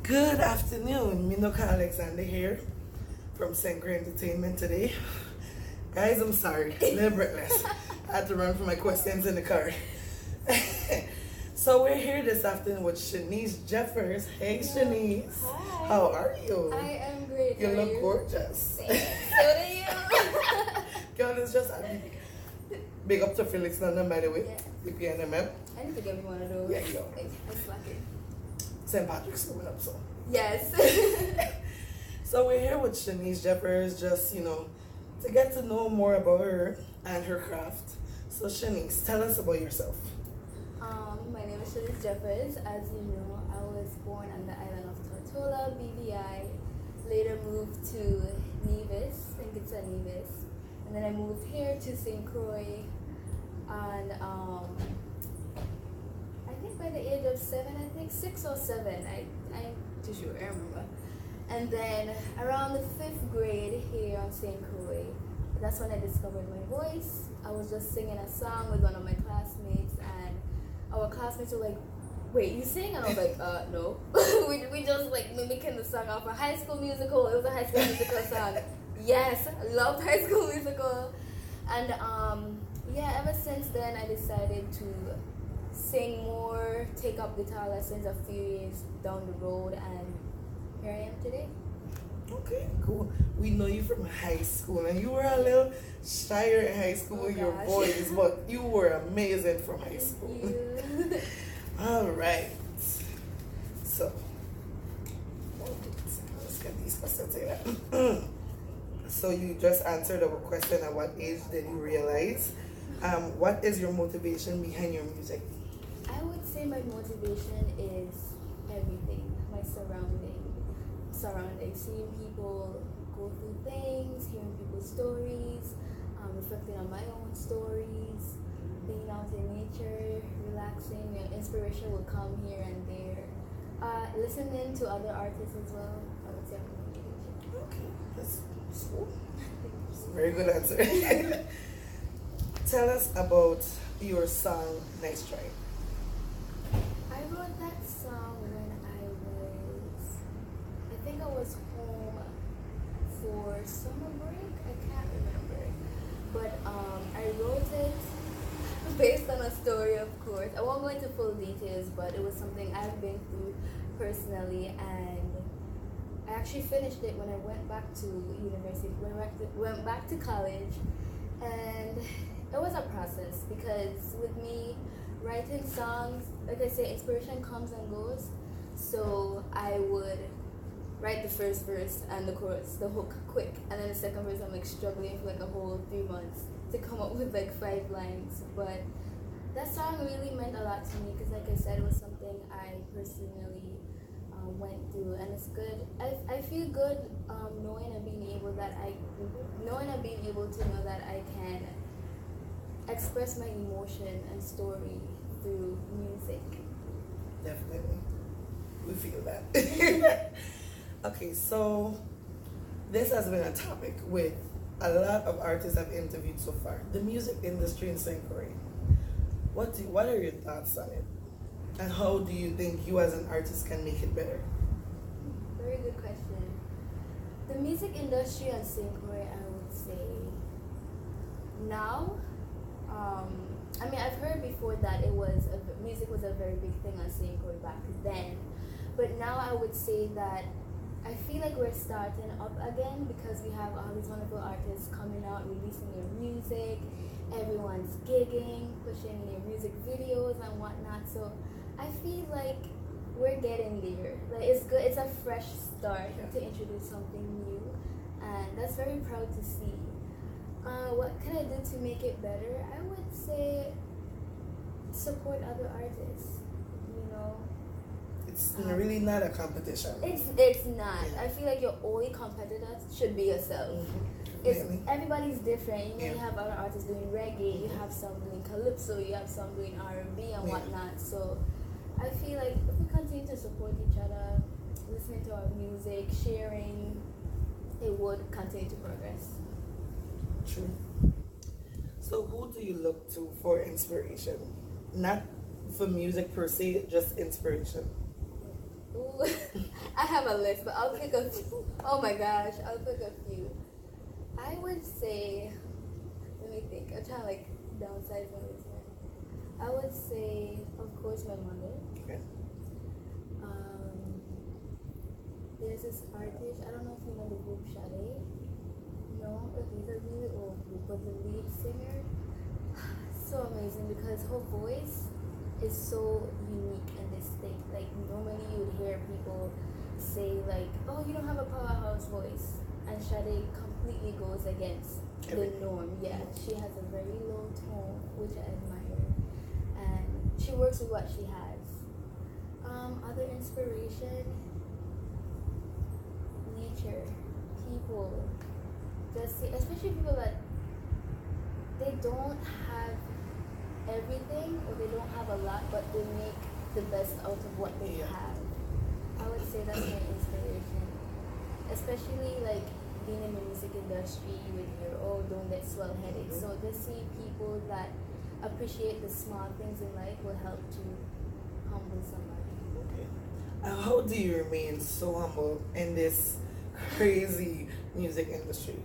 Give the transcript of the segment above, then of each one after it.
Good afternoon, Minoka Alexander here from Songwriter Entertainment today. Guys, I'm sorry, a little breathless. I had to run for my questions in the car. So we're here this afternoon with Seanise Jeffers. Hey Seanise. Hi. How are you? I am great. You look gorgeous. So do you. Girl, it's just big up to Felix London, by the way. Yeah. PPNMM. I need to get me one of those. Yeah, yo. I slack it. St. Patrick's coming up, so. Yes. So we're here with Seanise Jeffers, just, to get to know more about her and her craft. So Seanise, tell us about yourself. My name is Seanise Jeffers. As you know, I was born on the island of Tortola, BVI. Later moved to Nevis, I think it's a Nevis. And then I moved here to St. Croix. And I think by the age of 7, 6 or 7, I'm too sure, I remember. And then around the 5th grade here on St. Croix, that's when I discovered my voice. I was just singing a song with one of my classmates, and our classmates were like, "Wait, you sing?" And I was like, no. we just like mimicking the song off a High School Musical. It was a High School Musical song. Yes, loved High School Musical. And ever since then I decided to sing more, take up guitar lessons a few years down the road, and here I am today. Okay, cool. We know you from high school, and you were a little shyer in high school with your voice, but you were amazing from high school. Thank you. All right. So, let's get these questions here. So you just answered our question, at what age did you realize? What is your motivation behind your music? I would say my motivation is everything, my surroundings, seeing people go through things, hearing people's stories, reflecting on my own stories, being out in nature, relaxing. Inspiration will come here and there. Listening to other artists as well. I would say I'm motivation. Okay, that's cool. Very good answer. Tell us about your song Nice Try. I wrote that song when I was home for summer break. I can't remember, but I wrote it based on a story, of course. I won't go into full details, but it was something I've been through personally, and I actually finished it when I went back to university, went back to college, and it was a process, because with me writing songs, like I say, inspiration comes and goes. So I would write the first verse and the chorus, the hook, quick, and then the second verse I'm like struggling for like a whole 3 months to come up with like 5 lines. But that song really meant a lot to me, because like I said, it was something I personally went through, and it's good. I feel good knowing and being able to know that I can express my emotion and story through music. Definitely. We feel that. Okay, so this has been a topic with a lot of artists I've interviewed so far. The music industry in St. Croix. What are your thoughts on it? And how do you think you as an artist can make it better? Very good question. The music industry in St. Croix, I would say, now, I've heard before that music was a very big thing on St. Croix back then, but now I would say that I feel like we're starting up again, because we have all these wonderful artists coming out, releasing their music, everyone's gigging, pushing their music videos and whatnot. So I feel like we're getting there. Like, it's good. It's a fresh start to introduce something new, and that's very proud to see. What can I do to make it better? I would say support other artists. It's really not a competition. It's not. I feel like your only competitor should be yourself. Really? Everybody's different. You have other artists doing reggae, you have some doing calypso, you have some doing R&B and whatnot. So I feel like if we continue to support each other, listening to our music, sharing, it would continue to progress. True. So who do you look to for inspiration? Not for music per se, just inspiration. Ooh, I have a list, but I'll pick a few. Oh my gosh, I'll pick a few. I would say, let me think. I'm trying to like downsize my list here. I would say, of course, my mother. Okay. There's this artist, I don't know if you know the group Sade. No, okay, it's a really old group, but the lead singer, so amazing because her voice is so unique and distinct. Like normally you would hear people say like, oh, you don't have a powerhouse voice, and Sade completely goes against the norm. Yeah, she has a very low tone, which I admire, and she works with what she has. Other inspiration, nature, people, just see, especially people that they don't have everything or they don't have a lot, but they make the best out of what they have. I would say that's my inspiration, especially like being in the music industry with your don't get swell-headed. So just see people that appreciate the small things in life will help to humble somebody. Okay. How do you remain so humble in this crazy music industry?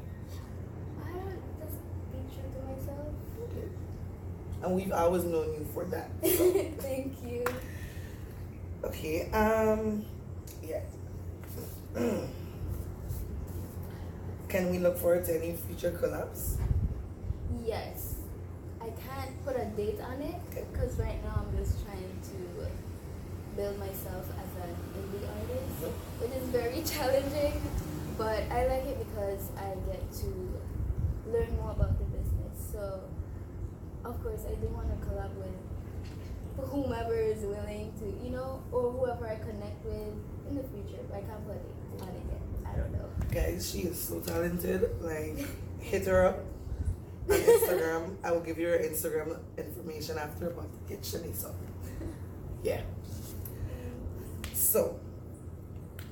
I don't just be true to myself. Okay. And we've always known you for that. Thank you. Okay. Yeah. Can we look forward to any future collabs? Yes. I can't put a date on it because right now I'm just trying to build myself as an indie artist, which is very challenging, but I like it because I get to learn more about the business. So, of course, I do want to collab with whomever is willing to, or whoever I connect with in the future. But I can't put it on it yet. I don't know. Guys, she is so talented. Like, hit her up on Instagram. I will give you her Instagram information after, but hit Seanise up. Yeah. So,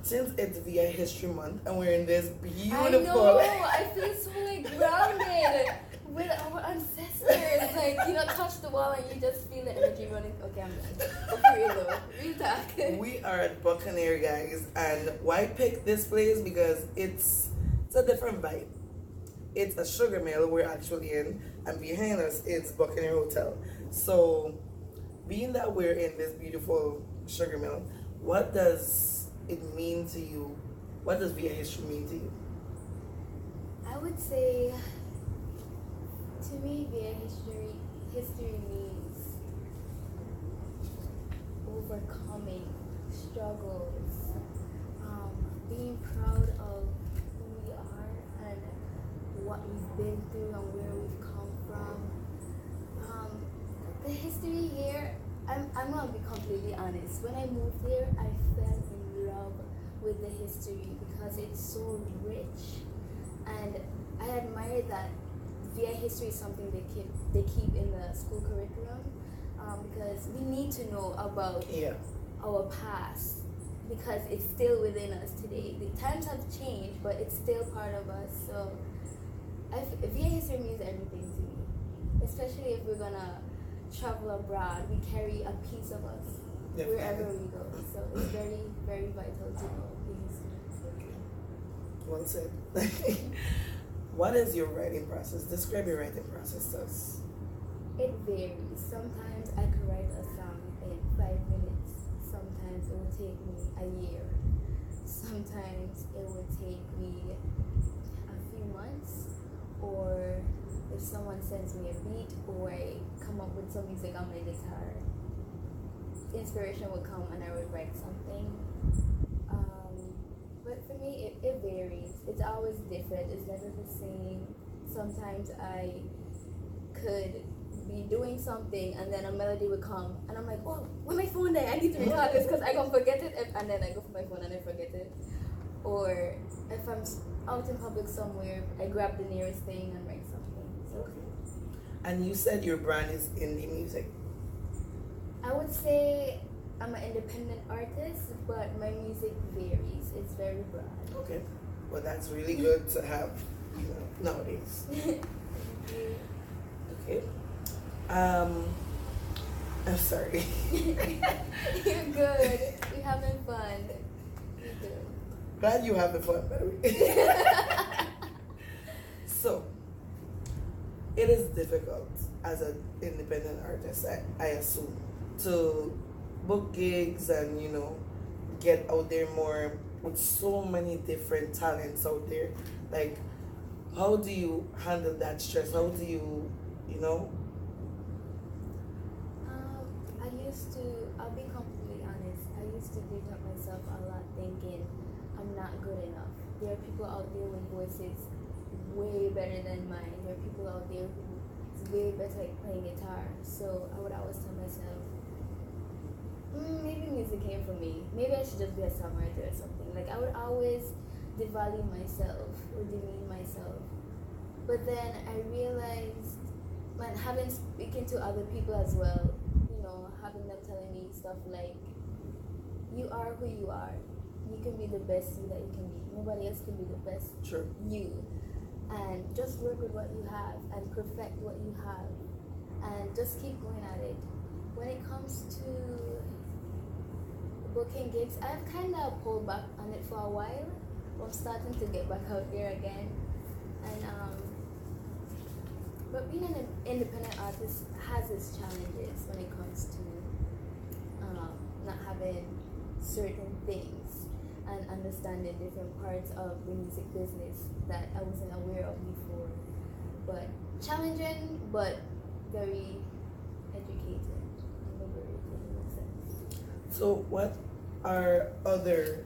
since it's VI History Month and we're in this beautiful... I know, I feel so like grounded with our ancestors. Like, touch the wall and you just feel the energy running. Okay, I'm done. For real though. Real talk. We are at Buccaneer, guys, and why pick this place? Because it's a different vibe. It's a sugar mill we're actually in, and behind us is Buccaneer Hotel. So, being that we're in this beautiful sugar mill, what does it mean to you? What does VI History mean to you? I would say, to me, VI history means overcoming struggles, being proud of who we are and what we've been through and where we've come from. The history here, I'm gonna be completely honest. When I moved here, I fell in love with the history because it's so rich, and I admire that VI history is something they keep in the school curriculum, because we need to know about our past because it's still within us today. The times have changed, but it's still part of us. So VI history means everything to me, especially if we're gonna travel abroad. We carry a piece of us wherever we go. So it's very, very vital to know the history. Well said. What is your writing process? Describe your writing process to us. It varies. Sometimes I could write a song in 5 minutes. Sometimes it would take me a year. Sometimes it would take me a few months. Or if someone sends me a beat or I come up with some music on my guitar, inspiration would come and I would write something. But for me, it varies. It's always different. It's never the same. Sometimes I could be doing something and then a melody would come and I'm like, oh, where my phone there? I need to record this because I gonna forget it. And then I go for my phone and I forget it. Or if I'm out in public somewhere, I grab the nearest thing and write something. So. Okay. And you said your brand is indie music. I would say I'm an independent artist, but my music varies. It's very broad. Okay. Well, that's really good to have, nowadays. Okay. I'm sorry. You're good. We're having fun. Glad you have the fun, by the way. So, it is difficult as an independent artist, I assume, to book gigs and, get out there more with so many different talents out there. Like, how do you handle that stress? How do you, I'll be completely honest, I used to beat up myself a lot thinking I'm not good enough. There are people out there with voices way better than mine. There are people out there who's way better at playing guitar. So I would always tell myself, maybe music came for me. Maybe I should just be a songwriter or something. Like I would always devalue myself or demean myself. But then I realized, man, having speaking to other people as well, having them telling me stuff like, you are who you are. You can be the best you that you can be. Nobody else can be the best you. And just work with what you have and perfect what you have. And just keep going at it. When it comes to booking gigs, I've kind of pulled back on it for a while. I'm starting to get back out there again. And but being an independent artist has its challenges when it comes to not having certain things and understanding different parts of the music business that I wasn't aware of before. But challenging, but very educated and liberating in a sense. So what are other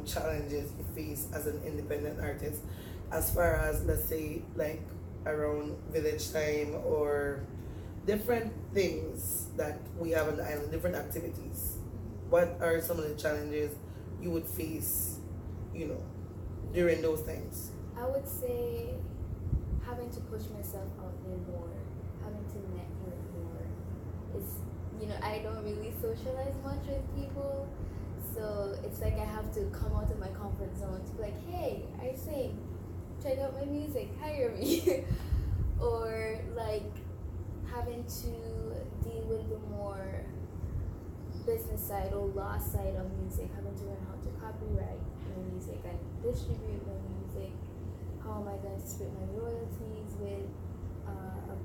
challenges you face as an independent artist, as far as, let's say, like around village time or different things that we have on the island, different activities? What are some of the challenges you would face, during those times? I would say having to push myself out there more, having to network more. It's, I don't really socialize much with people, so it's like I have to come out of my comfort zone to be like, hey, I sing, check out my music, hire me. Or like having to deal with the more business side or law side of music, having to learn how to copyright my music and distribute my music. How am I going to split my royalties with a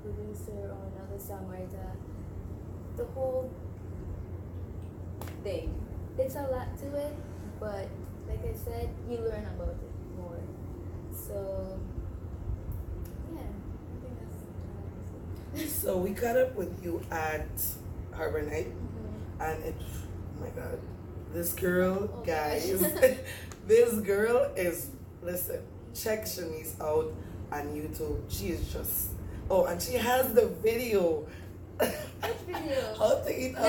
producer or another songwriter? The whole thing. It's a lot to it, but like I said, you learn about it more. So yeah, I think that's So we caught up with you at Harbor Night, and oh my God, this girl, guys, this girl is, listen, check Seanise out on YouTube. She is just, and she has the video. Which video? How to eat a No,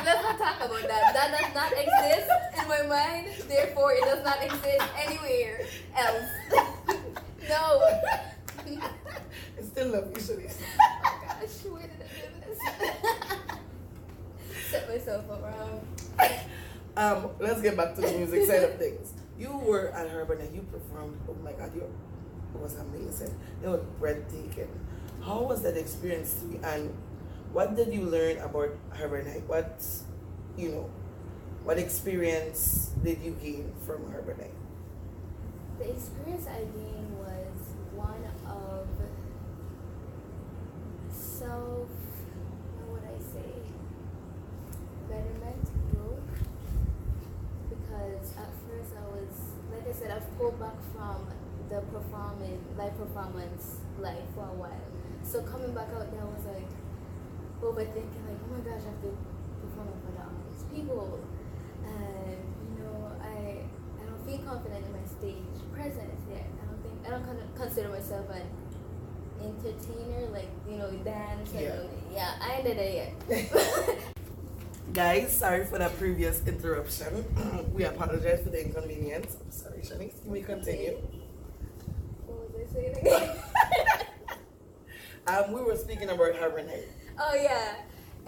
let's not talk about that. That does not exist in my mind, therefore it does not exist anywhere else. No. I still love you, Seanise. Oh gosh, where did I do this? Set myself up wrong. Let's get back to the music side of things. You were at Harbor and you performed. Oh my God, it was amazing. It was breathtaking. How was that experience to you, and what did you learn about Harbor Night? What experience did you gain from Harbor Night? The experience I gained was one of betterment, growth, because at first I was, like I said, I've pulled back from the live performance life for a while. So coming back out there, I was like overthinking, like, oh my gosh, I have to perform in front of all these people, and I don't feel confident in my stage presence yet. I don't consider myself an entertainer, like dance. Yeah, I ain't did it yet. Guys, sorry for that previous interruption. We apologize for the inconvenience. I'm sorry, Seanise. Can we continue? What was I saying again? We were speaking about Harbor Night. Oh yeah,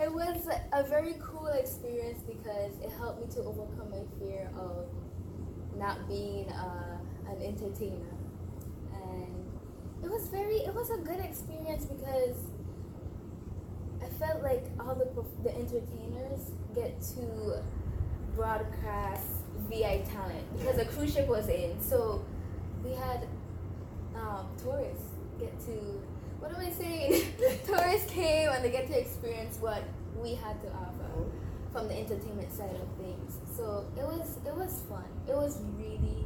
it was a very cool experience because it helped me to overcome my fear of not being an entertainer, and it was a good experience because I felt like all the entertainers get to broadcast VI talent because the cruise ship was in. So we had tourists get to, what am I saying? Tourists came and they get to experience what we had to offer from the entertainment side of things. So it was fun. It was really,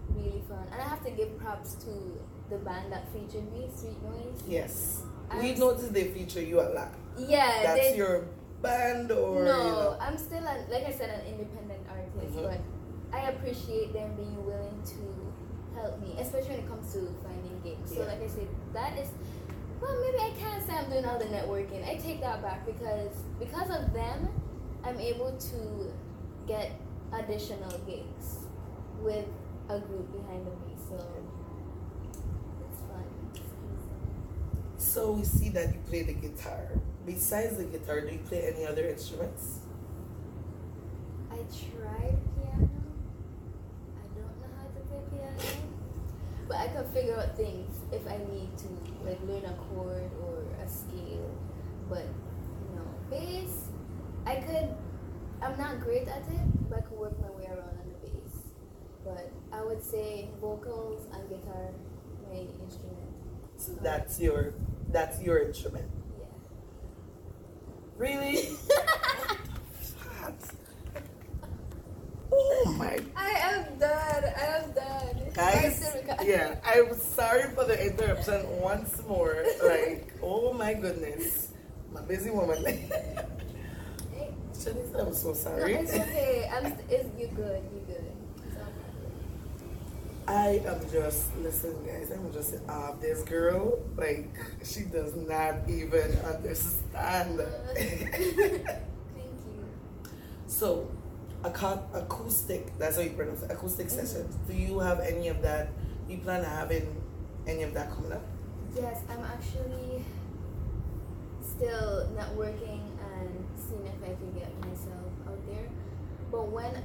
really fun. And I have to give props to the band that featured me, Sweet Noise. Yes. We noticed they feature you a lot. Yeah. That's your band or? No, I'm still, like I said, an independent artist, but I appreciate them being willing to help me, especially when it comes to finding gigs. So like I said, that is, well, maybe I can't say I'm doing all the networking. I take that back because of them, I'm able to get additional gigs with a group behind me. So it's fun. So we see that you play the guitar. Besides the guitar, do you play any other instruments? I tried piano. I don't know how to play piano, but I can figure out things if I need to, like learn a chord or a scale. But bass, I'm not great at it, but I could work my way around on the bass. But I would say vocals and guitar, my instrument. So that's your instrument. Yeah. Really? Oh my! I am done. Guys, yeah, I'm sorry for the interruption once more. Like, oh my goodness, I'm a busy woman. Shanice, I'm so sorry. No, it's okay. You good. It's all good. I am just, listen guys, I'm just in awe of this girl. Like, she does not even understand. Thank you. So, acoustic, that's how you pronounce it, acoustic sessions. Do you have any of that? Do you plan on having any of that coming up? Yes, I'm actually still networking and seeing if I can get myself out there. But when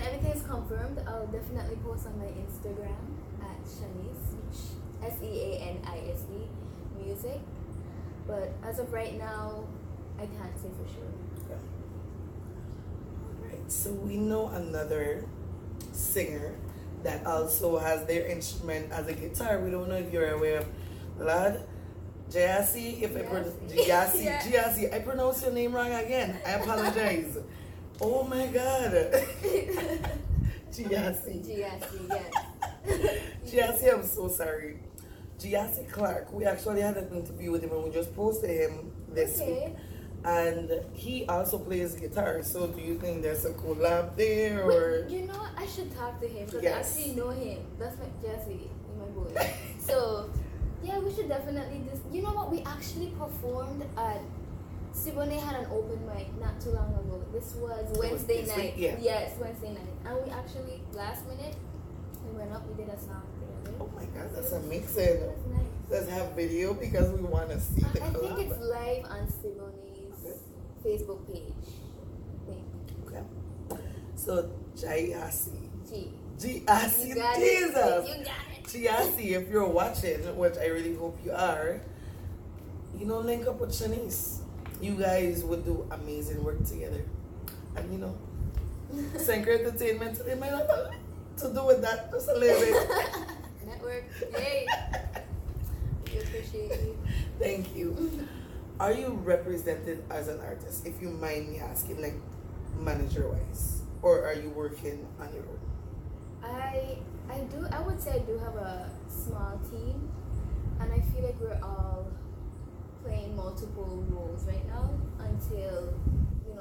everything is confirmed, I'll definitely post on my Instagram at Seanise, SEANISE music. But as of right now, I can't say for sure. Okay. Alright, so we know another singer that also has their instrument as a guitar. We don't know if you're aware of Lad Jayasi. Jayasi, I pronounce your name wrong again. I apologize. Oh my God. Jayasi, yes. Jayasi, I'm so sorry. Jayasi Clark. We actually had an interview with him and we just posted him this week. And he also plays guitar. So do you think there's a collab there or? Wait, I should talk to him because Yes. I actually know him. That's my Jesse, my boy. So yeah, we should definitely do. You know what? We actually performed at Siboney had an open mic not too long ago. This was Wednesday night. Yeah. Yes, Wednesday night. And we actually last minute we went up. We did a song together. Oh my God, that's amazing. That's nice. Let's have video because we want to see the I think collab. it's live on Siboney's Facebook page. I think. Okay. So Jayasi. You got Jesus. it. You got it. Jayasi, if you're watching, which I really hope you are, link up with Seanise. You guys would do amazing work together. And Songwriter Entertainment, they might have to do with that just a little bit. Network. Yay. We appreciate you. Thank you. Are you represented as an artist, if you mind me asking, like manager-wise? Or are you working on your own? I would say I do have a small team, and I feel like we're all playing multiple roles right now until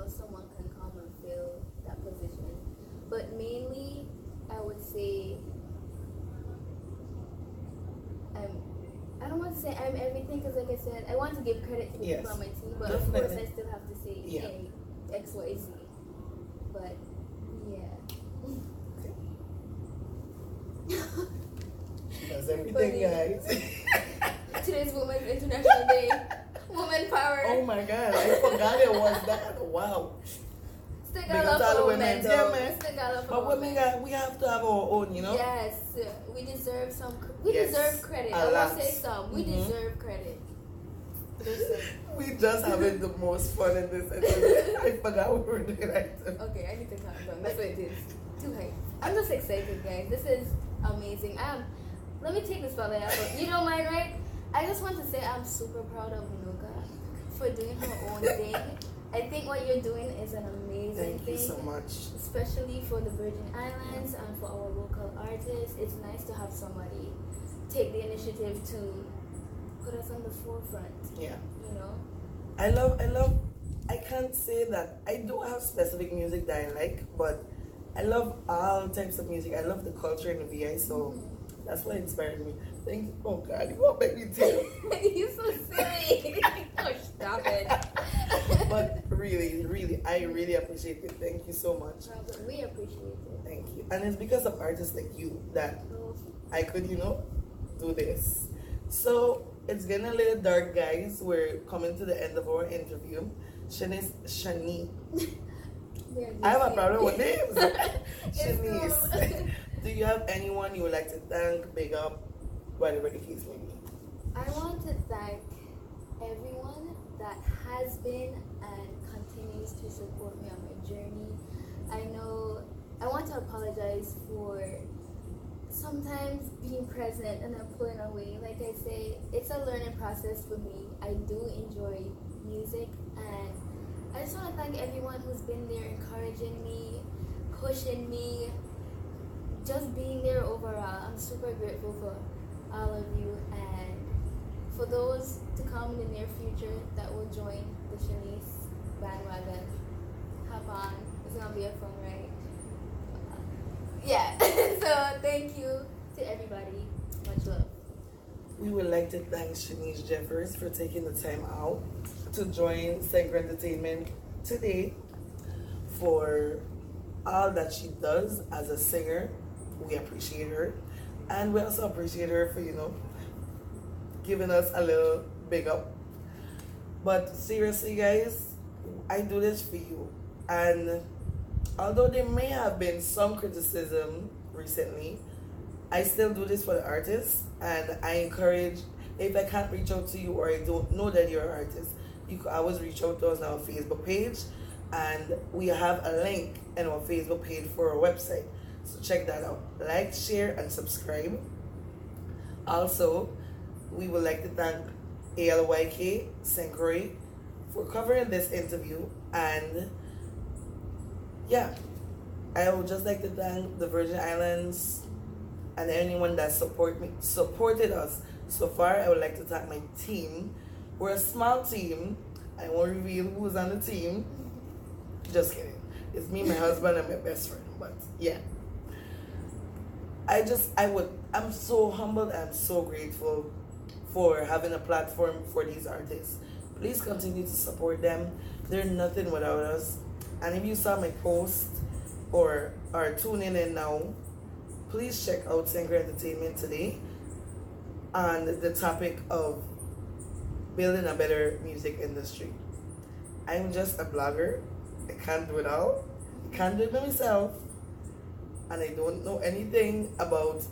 someone can come and fill that position. But mainly, I would say I don't want to say I'm everything because, like I said, I want to give credit to the people on my team, but of course I still have to say hey, X, Y, Z. But yeah. She does everything, guys. Today's Women's International Day. Woman power. Oh my God, I forgot it was that. Wow. Still got love for women, though. Still got love for but women, we have to have our own, Yes, we deserve some. We deserve credit. I won't say some. We deserve credit. Listen. We just having the most fun in this interview. I forgot what we were doing right now. Okay, I need to calm down. That's what it is. Too hype. I'm just excited, guys. This is amazing. Let me take this spotlight out. You don't mind, right? I just want to say I'm super proud of Nuka for doing her own thing. I think what you're doing is an amazing thing. Thank you so much. Especially for the Virgin Islands and for our local artists. It's nice to have somebody take the initiative to put us on the forefront. Yeah. You know? I can't say that I don't have specific music that I like, but I love all types of music. I love the culture in the VI, so that's what inspired me. Thank you. Oh God, you won't make me tell. You're so silly. Oh, stop it. But really, I really appreciate it. Thank you so much. We appreciate it. Thank you. And it's because of artists like you that I could, do this. So it's getting a little dark, guys. We're coming to the end of our interview. Shani. I have a problem with names. Shanice. Do you have anyone you would like to thank, big up, whatever the case may be? I want to thank everyone that has been and continues to support me on my journey. I want to apologize for sometimes being present and then pulling away. Like I say, it's a learning process for me. I do enjoy music, and I just want to thank everyone who's been there encouraging me, pushing me, just being there overall. I'm super grateful for all of you, and for those to come in the near future that will join the Seanise bandwagon, hop on. It's gonna be a fun ride. Yeah. So thank you to everybody. Much love. We would like to thank Seanise Jeffers for taking the time out to join Songwriter Entertainment today for all that she does as a singer. We appreciate her, and we also appreciate her for giving us a little big up. But seriously, guys, I do this for you, and although there may have been some criticism recently, I still do this for the artists, and I encourage, if I can't reach out to you or I don't know that you're an artist, you can always reach out to us on our Facebook page, and we have a link in our Facebook page for our website. So check that out. Like, share, and subscribe. Also, we would like to thank ALYK Senkroy for covering this interview, and yeah, I would just like to thank the Virgin Islands and anyone that supported us so far. I would like to thank my team. We're a small team. I won't reveal who's on the team. Just kidding. It's me, my husband, and my best friend. But yeah, I'm so humbled and I'm so grateful for having a platform for these artists. Please continue to support them. They're nothing without us. And if you saw my post or are tuning in now, please check out Songwriter Entertainment today on the topic of building a better music industry. I'm just a blogger. I can't do it all. I can't do it by myself. And I don't know anything about,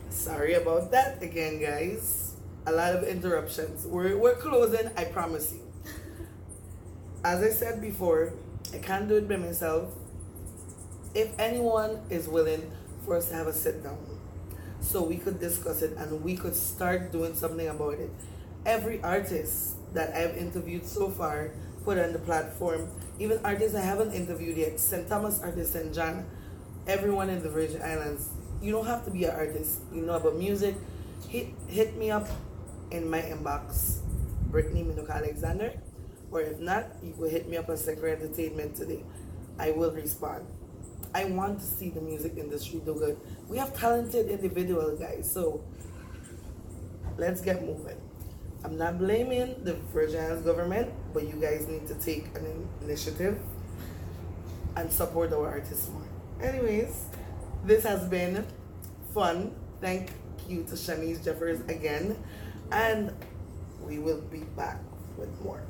Sorry about that again, guys. A lot of interruptions. We're closing, I promise you. As I said before, I can't do it by myself. If anyone is willing for us to have a sit down so we could discuss it and we could start doing something about it. Every artist that I've interviewed so far put on the platform, even artists I haven't interviewed yet, St. Thomas artist, St. John, everyone in the Virgin Islands. You don't have to be an artist. You know about music. Hit me up in my inbox, Brittany Minuka Alexander, or if not, you will hit me up on Songwriter Entertainment today. I will respond. I want to see the music industry do good. We have talented individuals, guys, so let's get moving. I'm not blaming the Virgin Islands government, but you guys need to take an initiative and support our artists more. Anyways, this has been fun. Thank you to Seanise Jeffers again, and we will be back with more.